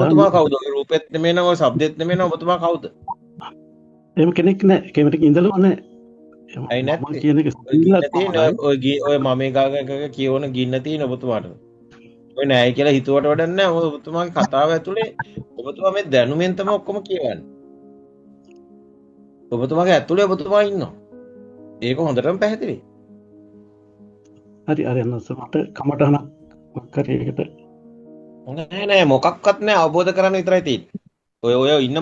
ඔබතුමා කවුද? ඔය රූපෙත් නෙමෙයි නෝ, ඔය ශබ්දෙත් නෙමෙයි නෝ, ඔබතුමා කවුද? එහෙම කෙනෙක් නැහැ. කෙනෙක් ඉඳලා නැහැ. ඇයි මම නැත්තේ? කියන එක ඔය ගින්න සිංහලක් තියෙන පමණයි. ඔය මම එකක කියවන ගින්න තියෙන ඔබතුමාට. ඔය නෑයි කියලා හිතුවට වැඩක් නෑ. ඔබතුමාගේ කතාව ඇතුලේ ඔබතුමා මේ දැනුමෙන් තමයි ඔක්කොම කියවන්නේ. ඔබතුමාගේ ඇතුලේ ඔබතුමා ඉන්නවා. ඒක හොඳටම පැහැදිලි. හරි අර යනස මට කමටහනක් කරේ එකට. නෑ මොකක්වත් නෑ, අවබෝධ කරගන්න විතරයි තියෙන්නේ. ඔය ඉන්න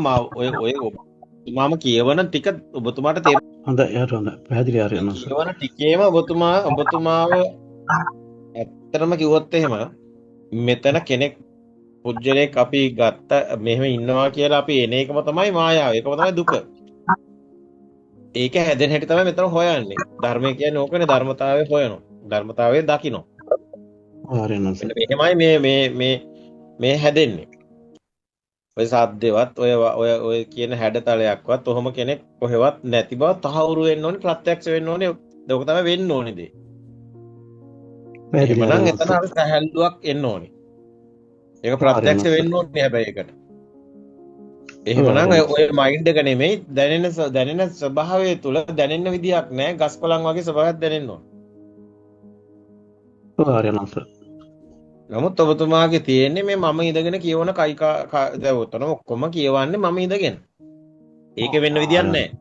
ඔබතුමාම කියවන ටික ඔබතුමාට හොඳයි යාර හොඳ පැහැදිලි අර යනස. කියවන ටිකේම ඔබතුමාව ඇත්තටම කිව්වොත් එහෙම මෙතන කෙනෙක් පුජ්‍යලයක් අපි ගත්ත මෙහෙම ඉන්නවා කියලා අපි එන එකම තමයි මායාව. ඒකම තමයි දුක. ඒක හැදෙන හැටි තමයි මෙතන හොයන්නේ. ධර්මය කියන්නේ ඕකනේ, ධර්මතාවය හොයනවා. ධර්මතාවය දකිනවා. අර යනස. මෙහෙමයි මේ හැදෙන්නේ. ඔය සාද්දේවත් ඔය කියන හැඩතලයක්වත් ඔහොම කෙනෙක් කොහෙවත් නැති බව තහවුරු වෙන්න ඕනේ, ප්‍රත්‍යක්ෂ වෙන්න ඕනේ. ඒක තමයි වෙන්න ඕනේ දේ. එහෙමනම් එතන අර සැහැල්ලුවක් එන්න ඕනේ. ඒක ප්‍රත්‍යක්ෂ වෙන්න ඕනේ හැබැයි ඒකට. එහෙමනම් ඔය මයින්ඩ් එක නෙමෙයි, දැනෙන ස්වභාවය තුල දැනෙන්න විදියක් නැහැ. ගස් කොළන් වගේ ස්වභාවයක් දැනෙන්න ඕන. අර යනස. නමුත් ඔබතුමාගේ තියෙන්නේ මේ මම ඉඳගෙන කියවන දැන් උතන ඔක්කොම කියවන්නේ මම ඉඳගෙන. ඒක වෙන්න විදියක් නැහැ.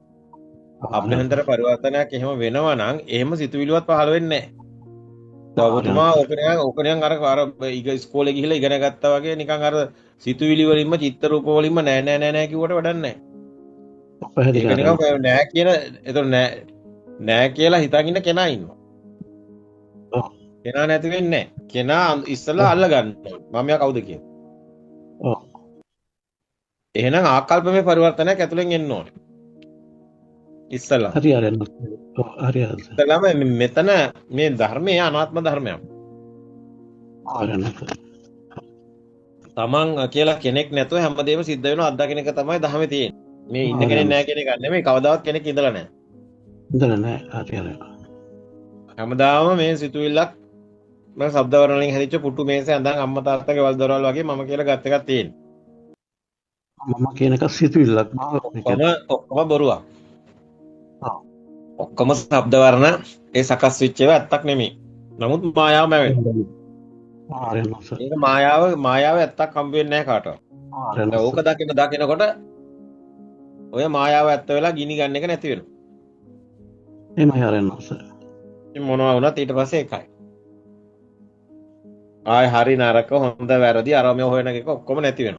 අභ්‍යන්තර පරිවර්තනයක් එහෙම වෙනවා නම් එහෙම සිතුවිලිවත් පහළ වෙන්නේ නැහැ. ඔබතුමා ඕක නිකන් අර ඉස්කෝලේ ගිහිල්ලා ඉගෙන ගත්තා වගේ නිකන් අර සිතුවිලි වලින්ම චිත්ත රූප වලින්ම නෑ කිව්වට වැඩක් නැහැ. ඒක නිකන් නෑ කියන එතකොට නෑ කියලා හිතාගෙන ඉන්න කෙනා ඉන්නවා. කෙනා නැති වෙන්නේ නැහැ. කෙනා ඉස්සලා අල්ල ගන්නවා. මම යා කවුද කියලා. ඔව්. එහෙනම් ආකල්පමය පරිවර්තනයක් ඇතුලෙන් එන්න ඕනේ. ඉස්සලා. හරි අර යනස. හරි අර. ඉස්සලාම මෙතන මේ ධර්මයේ අනාත්ම ධර්මයක්. අර යනස. තමන් කියලා කෙනෙක් නැතුව හැමදේම සිද්ධ වෙනවා අත්දකින්න එක තමයි ධර්මයේ තියෙන්නේ. මේ ඉන්න කෙනෙක් නැහැ කියන එක නෙමෙයි, කවදාවත් කෙනෙක් ඉඳලා නැහැ. ඉඳලා නැහැ. හරි අර. හැමදාම මේ සිතුවිල්ලක් මම ශබ්ද වර්ණ වලින් හැදිච්ච පුටු මේසේ අඳන් අම්මා තාත්තගේ වල් දොරවල් වගේ මම කියලා ගත් එකක් තියෙනවා. මම කියන එක සිතුවිල්ලක් ඔක්කොම බොරුවක්. ඔව්. ඔක්කොම ශබ්ද වර්ණ ඒ සකස් වෙච්ච ඒවා ඇත්තක් නෙමෙයි. නමුත් මායාවම වෙන්නේ. අර යනස. ඒක මායාව ඇත්තක් හම්බ වෙන්නේ නැහැ කාටවත්. ඕක දකිනකොට ඔය මායාව ඇත්ත වෙලා ගිනි ගන්න එක නැති වෙනවා. එමය අර යනස. මොනවා වුණත් ඊට පස්සේ එකයි. ආයි හරි නරක හොඳ වැරදි අරම හොයන එක ඔක්කොම නැති වෙනවා.